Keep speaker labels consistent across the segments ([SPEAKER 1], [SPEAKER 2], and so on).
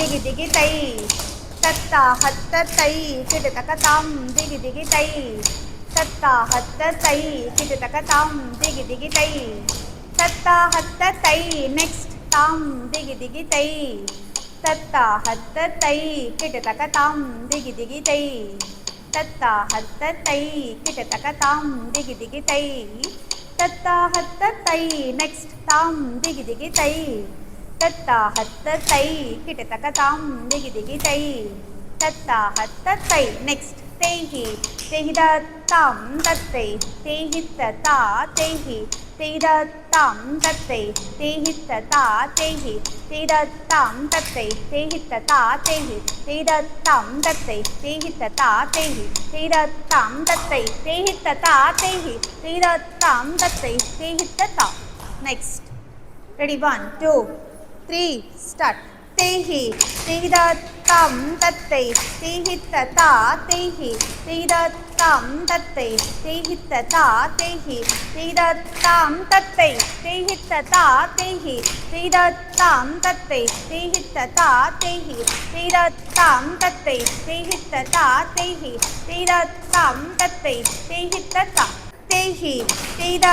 [SPEAKER 1] திகி திகி தை தத்தா ஹத்த தை கிட்டத்தக்க தாம் திகி திகி தை தத்தா ஹத்த தை கிட்டத்தக்க தாம் திகி திகி தை தத்தா ஹத்த தை நெக்ஸ்ட் தாம் திகி திகி தை தத்தா ஹத்த தை கிட்டத்தக்க தாம் திகி திகி தை தத்தா ஹத்த தை கிட்டத்தக்க தாம் திகி திகி தை தத்தா ஹத்த தை நெக்ஸ்ட் தாம் திகி திகி தை தத்தா ஹத்த தை கிட்டத்தக்க தாம் திகி திகி தை தத்தா ஹத்த தை நெக்ஸ்ட் தேஹி தேஹித தாம் தத்தை தேஹித்த தா தேஹி தேஹித தாம் தத்தை தேஹித்த தா தேஹி தேஹித தாம் தத்தை தேஹித்த தா தேஹி தேஹித தாம் தத்தை தேஹித்த தா தேஹி தேஹித தாம் தத்தை தேஹித்த தா தேஹி தேஹித தாம் தத்தை தேஹித்த தா நெக்ஸ்ட் ரெடி 1 2 3 ஸ்டார்ட் தேஹி தேஹித தாம் தத்தை தேஹித்த தா தேஹி தேஹித தாம் தத்தை தேஹித்த தா தேஹி தேஹித தாம் தத்தை தேஹித்த தா தேஹி தேஹித தாம் தத்தை தேஹித்த தா தேஹி தேஹித தாம் தத்தை தேஹித்த தா தேஹி தேஹித தாம் தத்தை தேஹித்த தா தேஹி தேஹித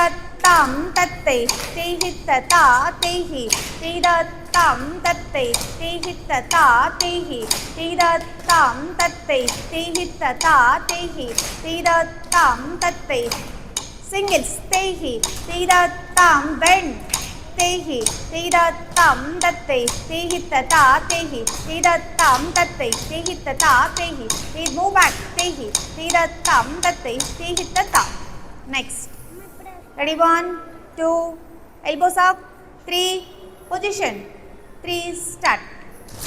[SPEAKER 1] தாம் தத்தை தேஹித்த தா தேஹி தேஹித தாம் தத்தை தேஹித்த தா தேஹி தேஹித தாம் தத்தை தேஹித்த தா தேஹி தேஹித தாம் தத்தை singles தேஹி தேஹித தாம் bend தேஹி தேஹித தாம் தத்தை தேஹித்த தா தேஹி தேஹித தாம் தத்தை தேஹித்த தா தேஹி move back தேஹி தேஹித தாம் தத்தை தேஹித்த தா next ready 1 2 elbows up 3 position 3 start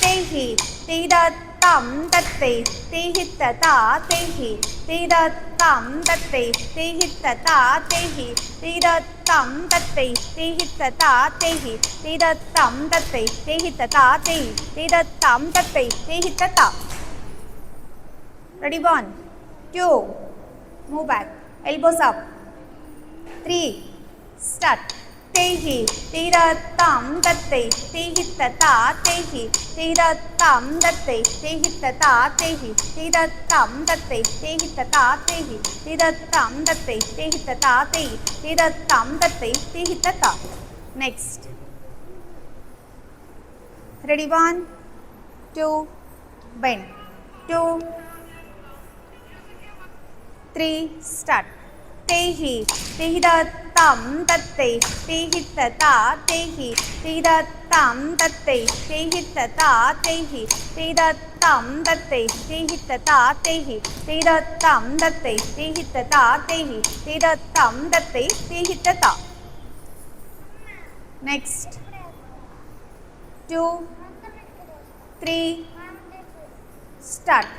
[SPEAKER 1] தேஹி தேஹித தாம் தத்தை தேஹித்த தா தேஹி தேஹித தாம் தத்தை தேஹித்த தா தேஹி தேஹித தாம் தத்தை தேஹித்த தா தேஹி தேஹித தாம் தத்தை தேஹித்த தா தேஹி தேஹித தாம் தத்தை தேஹித்த தா ready 1 2 move back elbows up 3 start தேஹி தேஹித தாம் தத்தை தேஹித்த தா தேஹி தேஹித தாம் தத்தை தேஹித்த தா தேஹி தேஹித தாம் தத்தை தேஹித்த தா தேஹி தேஹித தாம் தத்தை தேஹித்த தா தேஹி தேஹித தாம் தத்தை தேஹித்த தா next ready 1 2 bend 2 3 start தேஹி தேஹித தாம் தத்தை தேஹித்த தா தேஹி தேஹித தாம் தத்தை தேஹித்த தா தேஹி தேஹித தாம் தத்தை தேஹித்த தா தேஹி தேஹித தாம் தத்தை தேஹித்த தா தேஹி தேஹித தாம் தத்தை தேஹித்த தா next 2 3 start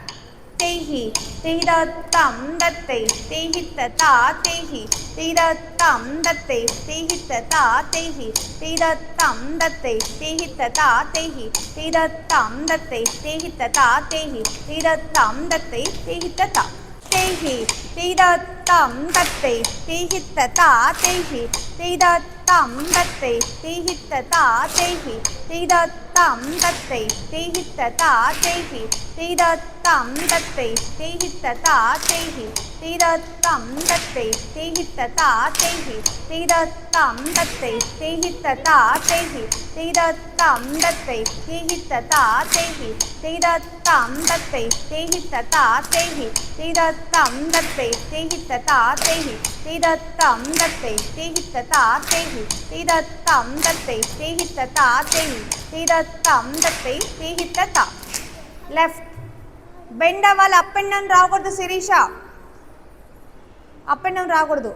[SPEAKER 1] தேஹி தேஹித தாம் தத்தை தேஹித்த தா தேஹி தேஹித தாம் தத்தை தேஹித்த தா தேஹி தேஹித தாம் தத்தை தேஹித்த தா தேஹி தேஹித தாம் தத்தை தேஹித்த தா தேஹி தேஹித தாம் தத்தை தேஹித்த தா தேஹி தேஹித தாம் தத்தை தேஹித்த தா தேஹி தேஹித தாம் தத்தை தேஹித்த தா தேஹி தேஹித தாம் தத்தை தேஹித்த தா தேஹி தேஹித தாம் தத்தை தேஹித்த தா தேஹி தேஹித தாம் தத்தை தேஹித்த தா தேஹி தேஹித தாம் தத்தை தேஹித்த தா தேஹி தேஹித தாம் தத்தை தேஹித்த தா தேஹி தேஹித தாம் தத்தை தேஹித்த தா தேஹி தேஹித தாம் தத்தை தேஹித்த தா தேஹி தேஹித தாம் தத்தை தேஹித்த தா தேஹி தேஹித தாம் தத்தை தேஹித்த தா தேஹி தேஹித தாம் தத்தை தேஹித்த தா left bend అవ్వాలి అప్ అండ్ డౌన్ రాకూడదు శిరీష అప్ అండ్ డౌన్ రాకూడదు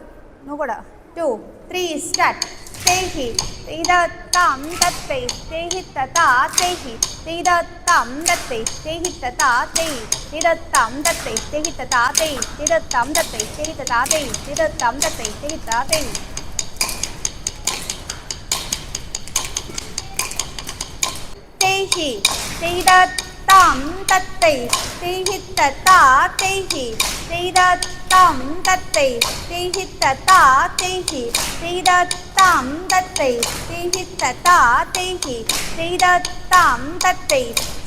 [SPEAKER 1] నువ్వు కూడా 2 3 స్టార్ట్ தேஹி தேஹித தாம் தத்தை தேஹித்த தா தேஹி தேஹித தாம் தத்தை தேஹித்த தா தேஹி தேஹித தாம் தத்தை தேஹித்த தா தேஹி தேஹித தாம் தத்தை தேஹித்த தா தேஹி தேஹித தாம் தத்தை தேஹித்த தா தேஹி தேஹி தேஹித தாம் தத்தை தேஹித்த தா தேஹி தேஹித தாம் தத்தை தேஹித்த தா தேஹி தேஹித தாம் தத்தை தேஹித்த தா தேஹி தேஹித தாம் தத்தை